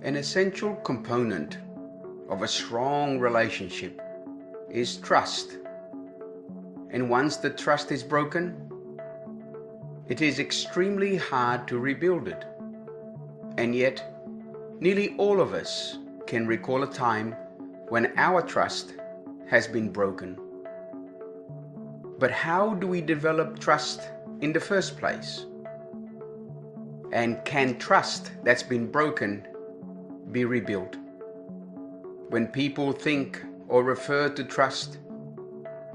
An essential component of a strong relationship is trust. And once the trust is broken, it is extremely hard to rebuild it. And yet, nearly all of us can recall a time when our trust has been broken. But how do we develop trust in the first place? And can trust that's been broken be rebuilt? When people think or refer to trust,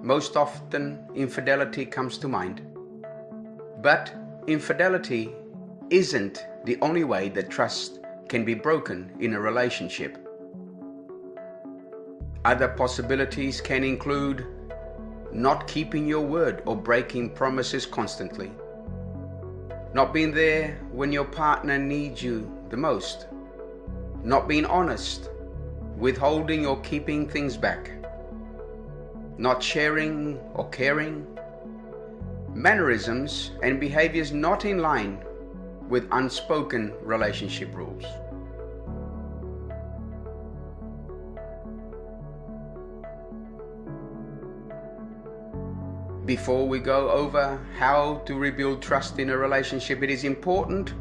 most often infidelity comes to mind. But infidelity isn't the only way that trust can be broken in a relationship. Other possibilities can include not keeping your word or breaking promises constantly, not being there when your partner needs you the most, not being honest, withholding or keeping things back, not sharing or caring, mannerisms and behaviors not in line with unspoken relationship rules. Before we go over how to rebuild trust in a relationship, it is important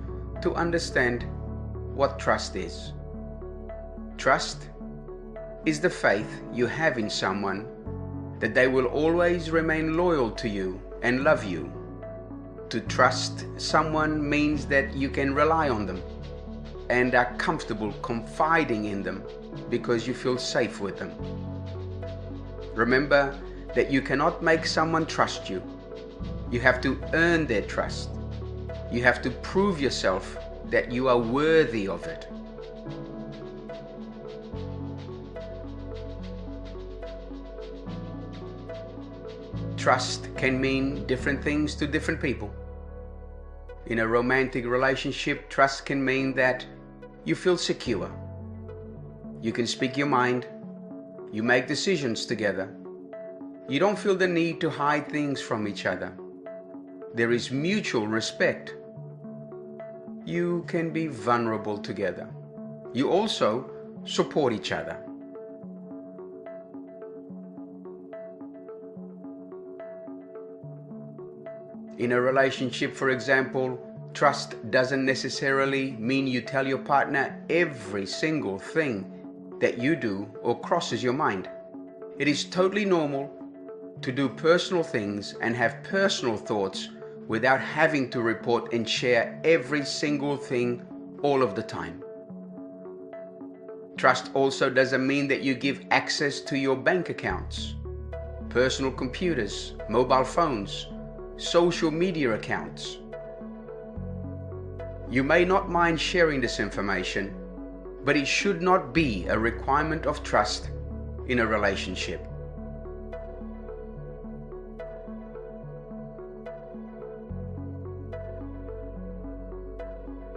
to understand what trust is. Trust is the faith you have in someone that they will always remain loyal to you and love you. To trust someone means that you can rely on them and are comfortable confiding in them because you feel safe with them. Remember that you cannot make someone trust you. You have to earn their trust. You have to prove yourself that you are worthy of it. Trust can mean different things to different people. In a romantic relationship, trust can mean that you feel secure. You can speak your mind. You make decisions together. You don't feel the need to hide things from each other. There is mutual respect. You can be vulnerable together. You also support each other. In a relationship, for example, trust doesn't necessarily mean you tell your partner every single thing that you do or crosses your mind. It is totally normal to do personal things and have personal thoughts without having to report and share every single thing all of the time. Trust also doesn't mean that you give access to your bank accounts, personal computers, mobile phones, social media accounts. You may not mind sharing this information, but it should not be a requirement of trust in a relationship.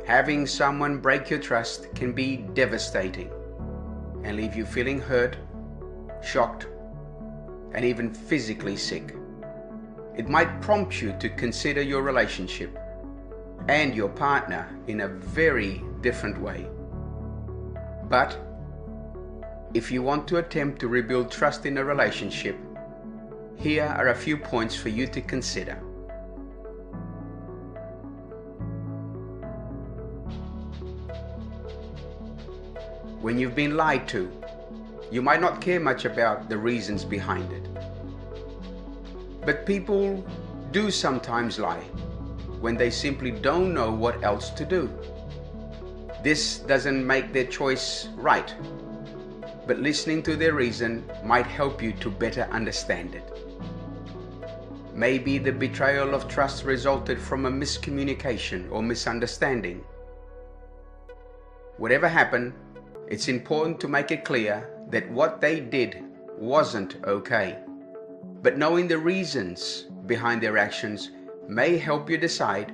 Having someone break your trust can be devastating and leave you feeling hurt, shocked, and even physically sick. It might prompt you to consider your relationship and your partner in a very different way. But if you want to attempt to rebuild trust in a relationship, here are a few points for you to consider. When you've been lied to, you might not care much about the reasons behind it. But people do sometimes lie when they simply don't know what else to do. This doesn't make their choice right, but listening to their reason might help you to better understand it. Maybe the betrayal of trust resulted from a miscommunication or misunderstanding. Whatever happened, it's important to make it clear that what they did wasn't okay. But knowing the reasons behind their actions may help you decide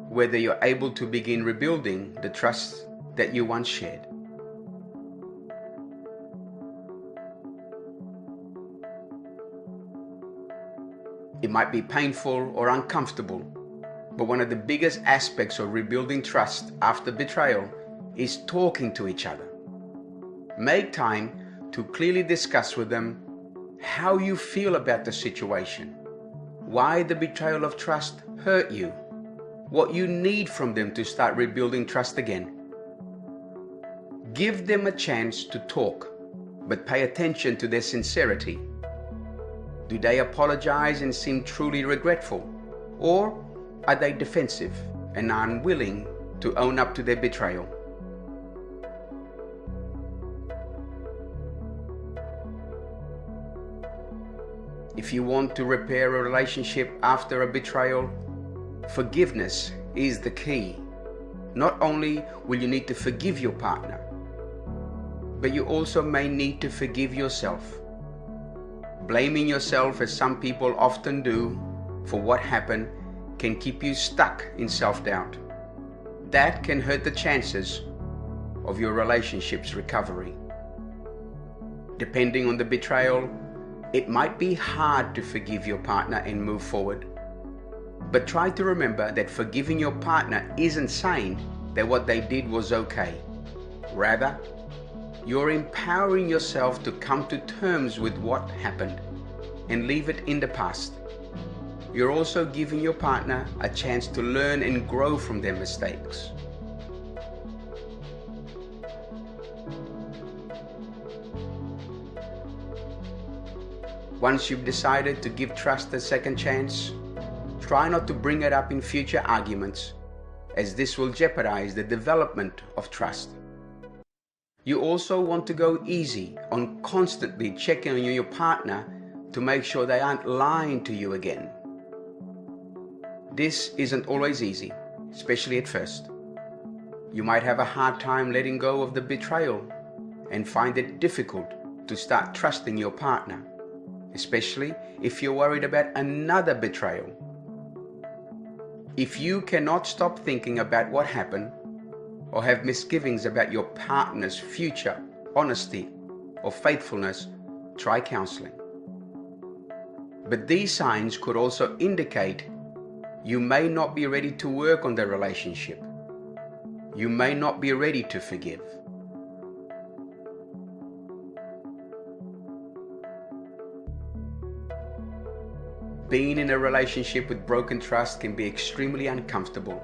whether you're able to begin rebuilding the trust that you once shared. It might be painful or uncomfortable, but one of the biggest aspects of rebuilding trust after betrayal is talking to each other. Make time to clearly discuss with them how you feel about the situation, why the betrayal of trust hurt you, what you need from them to start rebuilding trust again. Give them a chance to talk, but pay attention to their sincerity. Do they apologize and seem truly regretful? Or are they defensive and unwilling to own up to their betrayal? If you want to repair a relationship after a betrayal, forgiveness is the key. Not only will you need to forgive your partner, but you also may need to forgive yourself. Blaming yourself, as some people often do, for what happened can keep you stuck in self-doubt. That can hurt the chances of your relationship's recovery. Depending on the betrayal, it might be hard to forgive your partner and move forward. But try to remember that forgiving your partner isn't saying that what they did was okay. Rather, you're empowering yourself to come to terms with what happened and leave it in the past. You're also giving your partner a chance to learn and grow from their mistakes. Once you've decided to give trust a second chance, try not to bring it up in future arguments, as this will jeopardize the development of trust. You also want to go easy on constantly checking on your partner to make sure they aren't lying to you again. This isn't always easy, especially at first. You might have a hard time letting go of the betrayal and find it difficult to start trusting your partner, especially if you're worried about another betrayal. If you cannot stop thinking about what happened, or have misgivings about your partner's future honesty or faithfulness, try counseling. But these signs could also indicate you may not be ready to work on the relationship. You may not be ready to forgive. Being in a relationship with broken trust can be extremely uncomfortable,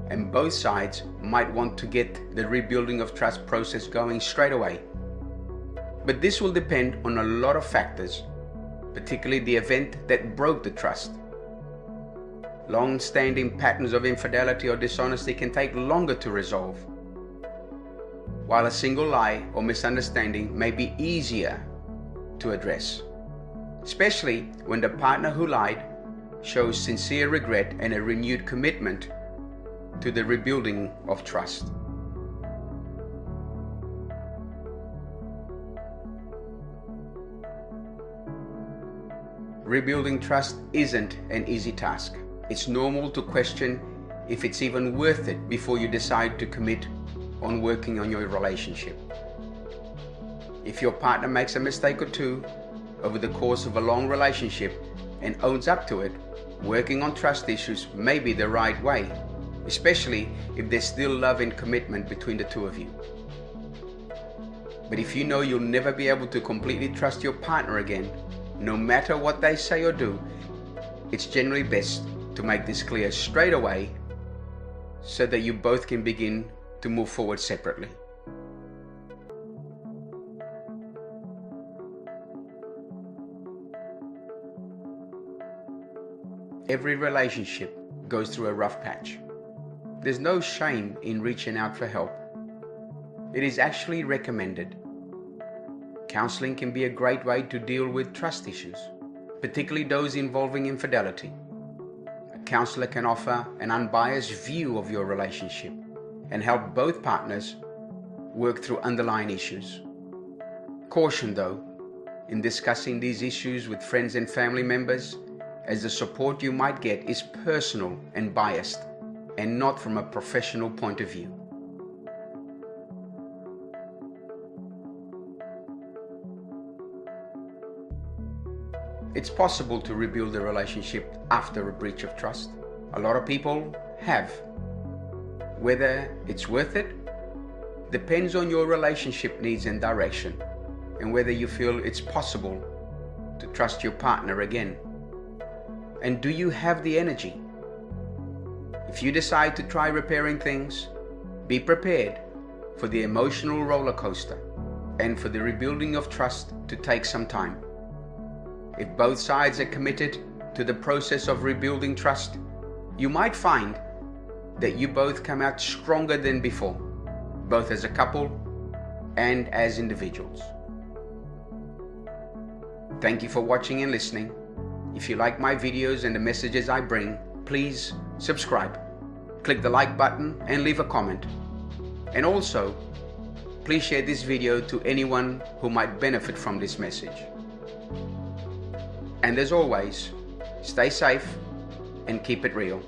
and both sides might want to get the rebuilding of trust process going straight away. But this will depend on a lot of factors, particularly the event that broke the trust. Long-standing patterns of infidelity or dishonesty can take longer to resolve, while a single lie or misunderstanding may be easier to address, especially when the partner who lied shows sincere regret and a renewed commitment to the rebuilding of trust. Rebuilding trust isn't an easy task. It's normal to question if it's even worth it before you decide to commit on working on your relationship. If your partner makes a mistake or two over the course of a long relationship and owns up to it, working on trust issues may be the right way, especially if there's still love and commitment between the two of you. But if you know you'll never be able to completely trust your partner again, no matter what they say or do, it's generally best to make this clear straight away so that you both can begin to move forward separately. Every relationship goes through a rough patch. There's no shame in reaching out for help. It is actually recommended. Counseling can be a great way to deal with trust issues, particularly those involving infidelity. A counselor can offer an unbiased view of your relationship and help both partners work through underlying issues. Caution though, in discussing these issues with friends and family members, as the support you might get is personal and biased and not from a professional point of view. It's possible to rebuild a relationship after a breach of trust. A lot of people have. Whether it's worth it depends on your relationship needs and direction, and whether you feel it's possible to trust your partner again. And do you have the energy? If you decide to try repairing things, be prepared for the emotional roller coaster and for the rebuilding of trust to take some time. If both sides are committed to the process of rebuilding trust, you might find that you both come out stronger than before, both as a couple and as individuals. Thank you for watching and listening. If you like my videos and the messages I bring, please subscribe, click the like button and leave a comment. And also, please share this video to anyone who might benefit from this message. And as always, stay safe and keep it real.